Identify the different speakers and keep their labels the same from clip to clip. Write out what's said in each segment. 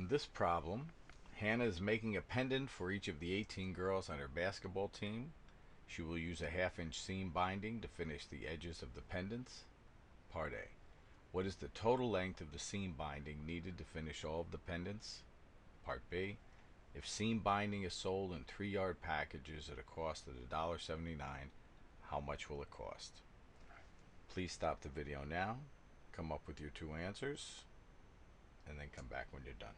Speaker 1: In this problem, Hannah is making a pendant for each of the 18 girls on her basketball team. She will use a half-inch seam binding to finish the edges of the pendants. Part A. What is the total length of the seam binding needed to finish all of the pendants? Part B. If seam binding is sold in 3-yard packages at a cost of $1.79, how much will it cost? Please stop the video now, come up with your two answers, and then come back when you're done.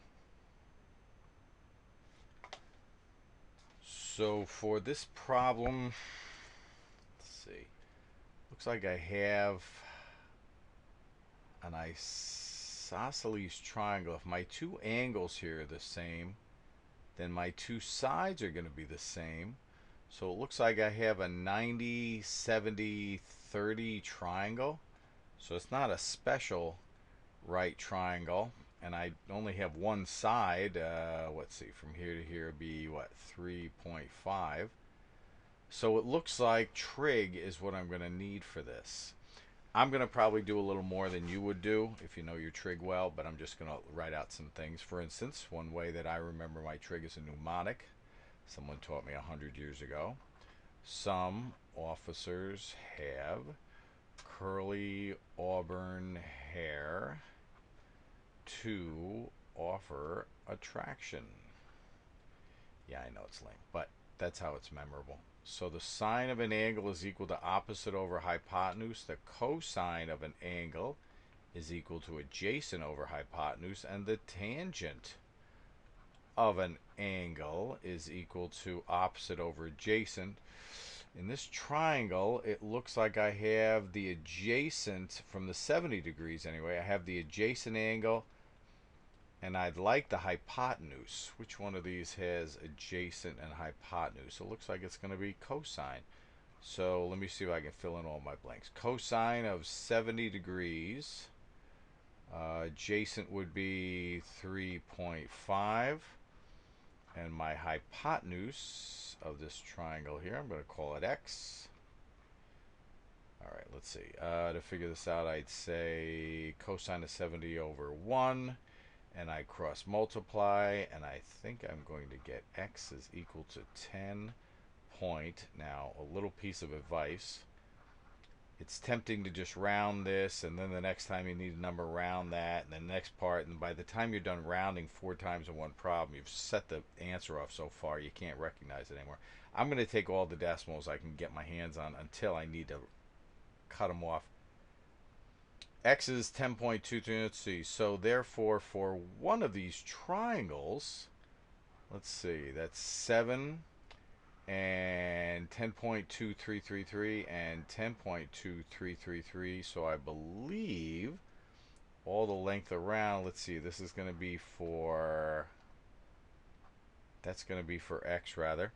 Speaker 1: So for this problem, let's see, looks like I have an isosceles triangle. If my two angles here are the same, then my two sides are going to be the same. So it looks like I have a 90, 70, 30 triangle. So it's not a special right triangle, and I only have one side. Let's see, from here to here would be what, 3.5. So it looks like trig is what I'm going to need for this. I'm going to probably do a little more than you would do if you know your trig well, but I'm just going to write out some things. For instance, one way that I remember my trig is a mnemonic. Someone taught me 100 years ago. Some officers have curly auburn hair to offer attraction. Yeah, I know it's lame, but that's how it's memorable. So the sine of an angle is equal to opposite over hypotenuse. The cosine of an angle is equal to adjacent over hypotenuse, and the tangent of an angle is equal to opposite over adjacent. In this triangle, it looks like I have the adjacent from the 70 degrees anyway. I have the adjacent angle, and I'd like the hypotenuse. Which one of these has adjacent and hypotenuse? It looks like it's going to be cosine. So let me see if I can fill in all my blanks. Cosine of 70 degrees. Adjacent would be 3.5. And my hypotenuse of this triangle here, I'm going to call it x. Alright, let's see. To figure this out, I'd say cosine of 70 over 1. And I cross multiply, and I think I'm going to get x is equal to 10 point. Now, a little piece of advice. It's tempting to just round this, and then the next time you need a number, round that, and the next part, and by the time you're done rounding 4 times in one problem, you've set the answer off so far you can't recognize it anymore. I'm going to take all the decimals I can get my hands on until I need to cut them off. X is 10.23, let's see, so therefore for one of these triangles, let's see, that's 7 and 10.2333 and 10.2333, so I believe all the length around, let's see, this is going to be for, that's going to be for X rather.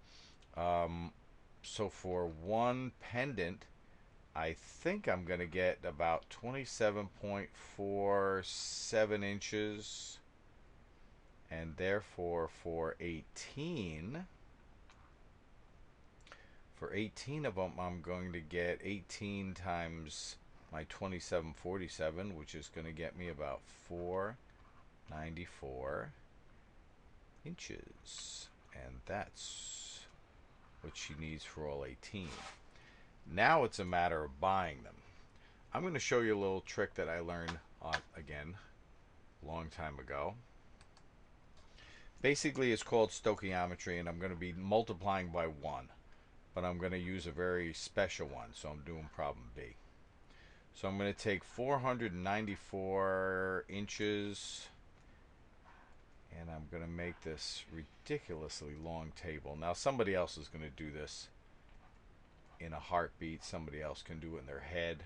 Speaker 1: So for one pendant, I think I'm going to get about 27.47 inches, and therefore for 18 of them I'm going to get 18 times my 27.47, which is going to get me about 494 inches, and that's what she needs for all 18. Now it's a matter of buying them. I'm going to show you a little trick that I learned again a long time ago. Basically, it's called stoichiometry, and I'm going to be multiplying by 1, but I'm going to use a very special one, so I'm doing problem B. So I'm going to take 494 inches, and I'm going to make this ridiculously long table. Now somebody else is going to do this in a heartbeat. Somebody else can do it in their head.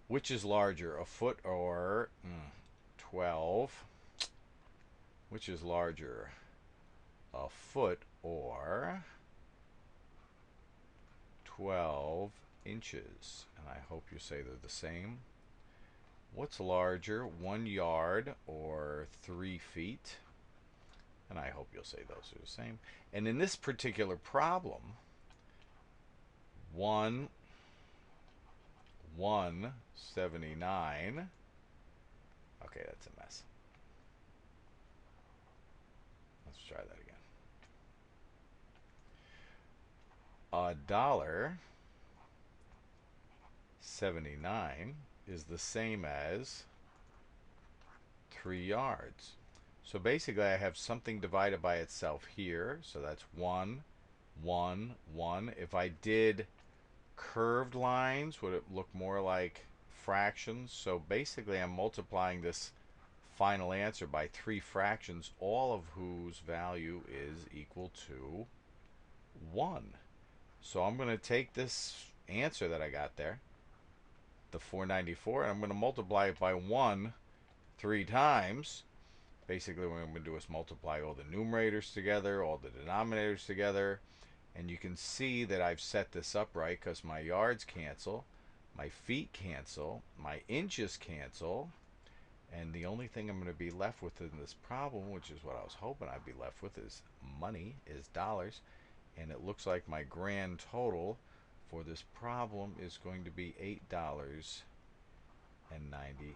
Speaker 1: Which is larger, a foot or 12? Which is larger, a foot or 12 inches? And I hope you say they're the same. What's larger, 1 yard or 3 feet? And I hope you'll say those are the same. And in this particular problem, 179. Okay, that's a mess. try that again. $1.79 is the same as 3 yards. So basically I have something divided by itself here. So that's 1, 1, 1. If I did curved lines, would it look more like fractions? So basically I'm multiplying this final answer by 3 fractions, all of whose value is equal to 1. So I'm going to take this answer that I got there, the 494, and I'm going to multiply it by 1 3 times. Basically what I'm going to do is multiply all the numerators together, all the denominators together, and you can see that I've set this up right because my yards cancel, my feet cancel, my inches cancel, and the only thing I'm going to be left with in this problem, which is what I was hoping I'd be left with, is money, is dollars. And it looks like my grand total for this problem is going to be $8.95.